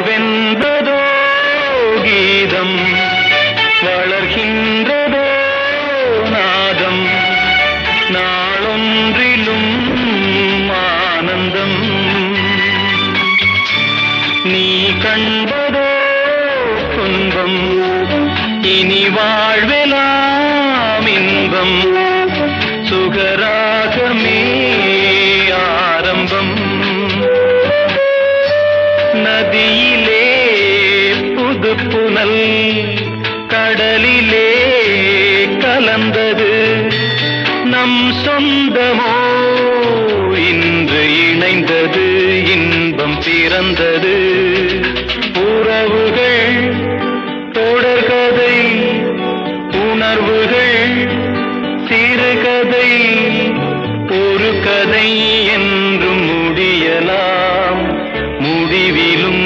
வாழ்வென்பதோ கீதம் வளர்கின்றதோ நாதம் நாளொன்றிலும் ஆனந்தம் நீ கண்பதோ துன்பம் இனி வாழ்வெலாம் இன்பம் சுகராகமே ஆரம்பம் நதியிலே புது புனல்